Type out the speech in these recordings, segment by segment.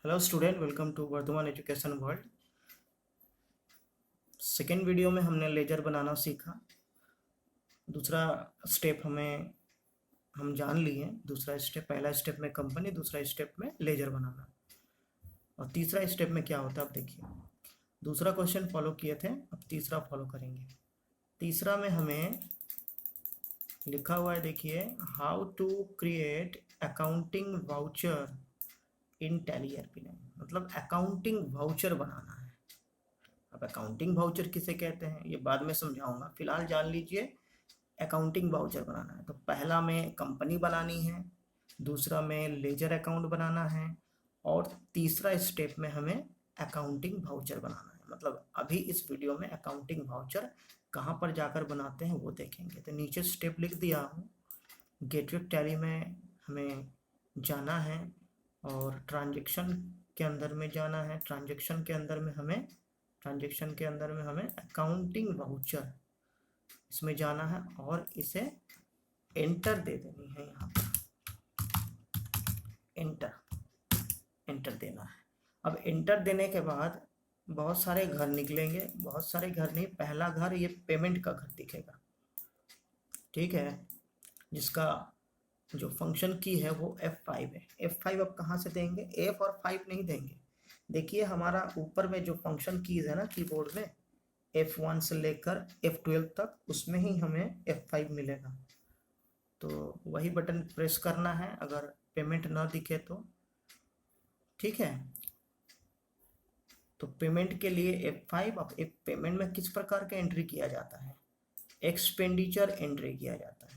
Hello student, welcome to Vardhman education world. Second video में हमने laser बनाना सीखा। दूसरा स्टेप हम जान लिए। दूसरा स्टेप, पहला स्टेप में कंपनी, दूसरा स्टेप में लेजर बनाना, और तीसरा स्टेप में क्या होता है अब देखिए। दूसरा क्वेश्चन फॉलो किए थे, अब तीसरा फॉलो करेंगे। तीसरा में हमें लिखा हुआ है, देखिए, how to create accounting voucher in Tally ERP9। मतलब अकाउंटिंग वाउचर बनाना है। अब अकाउंटिंग वाउचर किसे कहते हैं ये बाद में समझाऊंगा, फिलहाल जान लीजिए अकाउंटिंग वाउचर बनाना है। तो पहला में कंपनी बनानी है, दूसरा में लेजर अकाउंट बनाना है, और तीसरा स्टेप में हमें अकाउंटिंग वाउचर बनाना है। मतलब अभी इस वीडियो में अकाउंटिंग वाउचर कहाँ पर जाकर बनाते हैं वो देखेंगे। तो नीचे स्टेप लिख दिया हूँ। गेटवे टैली में हमें जाना है और ट्रांजेक्शन के अंदर में जाना है। ट्रांजेक्शन के अंदर में हमें अकाउंटिंग वाउचर इसमें जाना है और इसे एंटर दे देनी है। यहाँ पर एंटर देना है। अब एंटर देने के बाद बहुत सारे घर निकलेंगे, बहुत सारे घर नहीं, पहला घर ये पेमेंट का घर दिखेगा, ठीक है, जिसका जो फंक्शन की है वो F5 है। F5 अब कहाँ से देंगे, F और 5 नहीं देंगे। देखिए हमारा ऊपर में जो फंक्शन कीज है ना कीबोर्ड में, F1 से लेकर F12 तक, उसमें ही हमें F5 मिलेगा। तो वही बटन प्रेस करना है अगर पेमेंट ना दिखे तो, ठीक है। तो पेमेंट के लिए F5। अब एक पेमेंट में किस प्रकार का एंट्री किया जाता है, एक्सपेंडिचर एंट्री किया जाता है।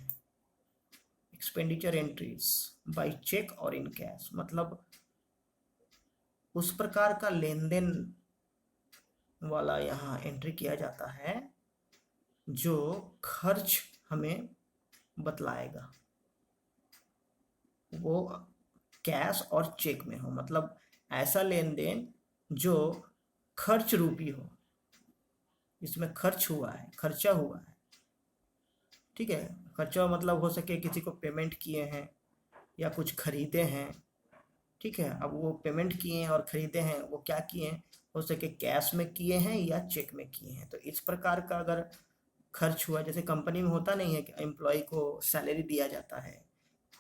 एक्सपेंडिचर एंट्रीज बाय चेक और इन कैश, मतलब उस प्रकार का लेन देन वाला यहाँ एंट्री किया जाता है जो खर्च हमें बतलाएगा, वो कैश और चेक में हो। मतलब ऐसा लेन देन जो खर्च रूपी हो, इसमें खर्च हुआ है, खर्चा हुआ है, ठीक है। खर्चा मतलब हो सके किसी को पेमेंट किए हैं या कुछ खरीदे हैं, ठीक है। अब वो पेमेंट किए हैं और खरीदे हैं, वो क्या किए हैं, हो सके कैश में किए हैं या चेक में किए हैं। तो इस प्रकार का अगर खर्च हुआ, जैसे कंपनी में होता नहीं है कि एम्प्लॉय को सैलरी दिया जाता है,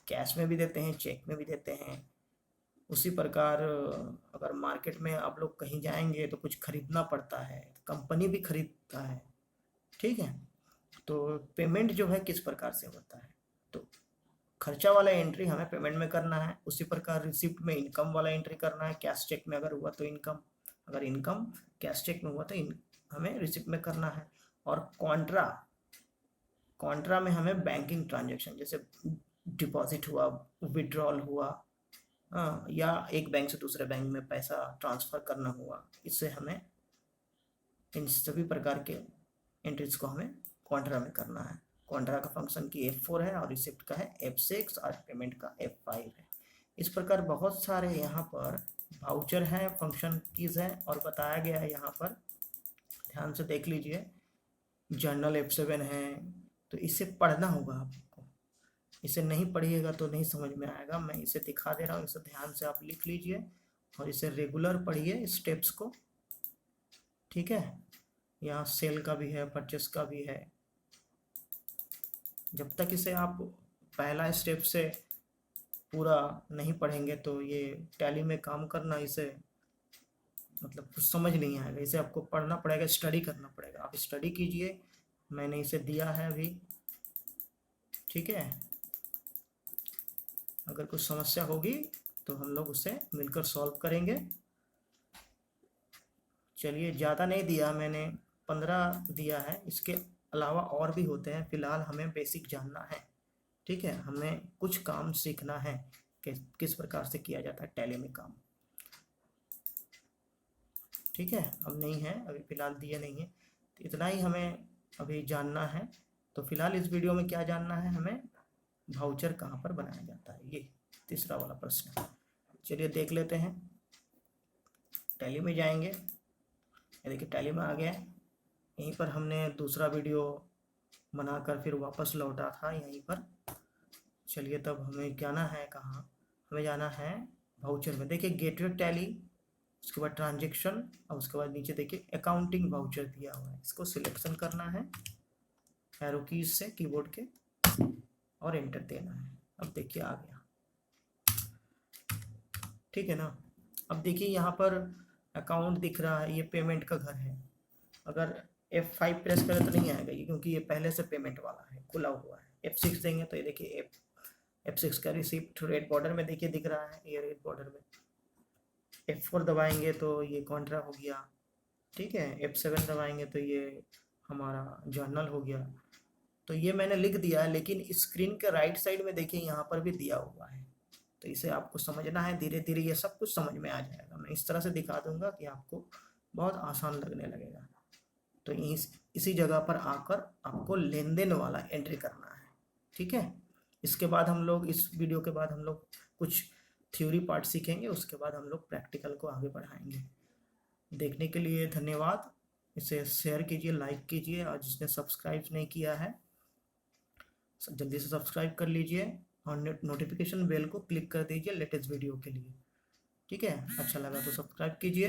कैश में भी देते हैं, चेक में भी देते हैं। उसी प्रकार अगर मार्केट में आप लोग कहीं जाएंगे तो कुछ खरीदना पड़ता है, कंपनी भी खरीदता है, ठीक है। तो पेमेंट जो है किस प्रकार से होता है, तो खर्चा वाला एंट्री हमें पेमेंट में करना है। उसी प्रकार रिसिप्ट में इनकम वाला एंट्री करना है। कैश चेक में अगर हुआ तो इनकम, अगर इनकम कैश चेक में हुआ तो हमें रिसिप्ट में करना है। और कॉन्ट्रा में हमें बैंकिंग ट्रांजेक्शन, जैसे डिपॉजिट हुआ, विड्रॉल हुआ, या एक बैंक से दूसरे बैंक में पैसा ट्रांसफ़र करना हुआ, इससे हमें इन सभी प्रकार के एंट्रीज को हमें कॉन्ट्रा में करना है। कॉन्ट्रा का फंक्शन की F4 है और रिसिप्ट का है F6 और पेमेंट का F5 है। इस प्रकार बहुत सारे यहाँ पर वाउचर हैं, फंक्शन कीज हैं, और बताया गया है यहाँ पर, ध्यान से देख लीजिए। जर्नल F7 है, तो इसे पढ़ना होगा आपको। इसे नहीं पढ़िएगा तो नहीं समझ में आएगा। मैं इसे दिखा दे रहा हूँ, इसे ध्यान से आप लिख लीजिए और इसे रेगुलर पढ़िए स्टेप्स को, ठीक है। यहाँ सेल का भी है, परचेस का भी है। जब तक इसे आप पहला स्टेप से पूरा नहीं पढ़ेंगे तो ये टैली में काम करना, इसे मतलब कुछ समझ नहीं आएगा। इसे आपको पढ़ना पड़ेगा, स्टडी करना पड़ेगा। आप स्टडी कीजिए, मैंने इसे दिया है अभी, ठीक है। अगर कुछ समस्या होगी तो हम लोग उसे मिलकर सॉल्व करेंगे। चलिए, ज़्यादा नहीं दिया मैंने, 15 दिया है। इसके अलावा और भी होते हैं, फिलहाल हमें बेसिक जानना है, ठीक है। हमें कुछ काम सीखना है कि किस प्रकार से किया जाता है टैली में काम, ठीक है। अब नहीं है, अभी फ़िलहाल दिए नहीं है, तो इतना ही हमें अभी जानना है। तो फिलहाल इस वीडियो में क्या जानना है हमें, वाउचर कहाँ पर बनाया जाता है, ये तीसरा वाला प्रश्न। चलिए देख लेते हैं। टैली में जाएंगे, ये देखिए टैली में आ गया। यहीं पर हमने दूसरा वीडियो बनाकर फिर वापस लौटा था यहीं पर। चलिए तब हमें जाना है कहाँ, हमें जाना है वाउचर में देखिए गेटवे टैली, उसके बाद ट्रांजेक्शन, और उसके बाद नीचे देखिए अकाउंटिंग वाउचर दिया हुआ है। इसको सिलेक्शन करना है एरो कीज से कीबोर्ड के और एंटर देना है। अब देखिए आ गया, ठीक है ना। अब देखिए यहाँ पर अकाउंट दिख रहा है, ये पेमेंट का घर है। अगर F5 प्रेस करें तो नहीं आएगा ये, क्योंकि ये पहले से पेमेंट वाला है, खुला हुआ है। F6 देंगे तो ये देखिए F6 का रिसिप्ट रेड बॉर्डर में देखिए दिख रहा है, ये रेड बॉर्डर में। F4 दबाएंगे तो ये कॉन्ट्रा हो गया, ठीक है। F7 दबाएंगे तो ये हमारा जर्नल हो गया। तो ये मैंने लिख दिया है, लेकिन स्क्रीन के राइट साइड में देखिए यहाँ पर भी दिया हुआ है। तो इसे आपको समझना है, धीरे धीरे ये सब कुछ समझ में आ जाएगा। मैं इस तरह से दिखा दूंगा कि आपको बहुत आसान लगने लगेगा। तो इसी जगह पर आकर आपको लेन देन वाला एंट्री करना है, ठीक है। इसके बाद हम लोग, इस वीडियो के बाद हम लोग कुछ थ्योरी पार्ट सीखेंगे, उसके बाद हम लोग प्रैक्टिकल को आगे बढ़ाएंगे। देखने के लिए धन्यवाद। इसे शेयर कीजिए, लाइक कीजिए, और जिसने सब्सक्राइब नहीं किया है जल्दी से सब्सक्राइब कर लीजिए और नोटिफिकेशन बेल को क्लिक कर दीजिए लेटेस्ट वीडियो के लिए, ठीक है। अच्छा लगा तो सब्सक्राइब कीजिए।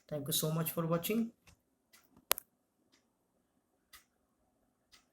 Thank you so much for watching.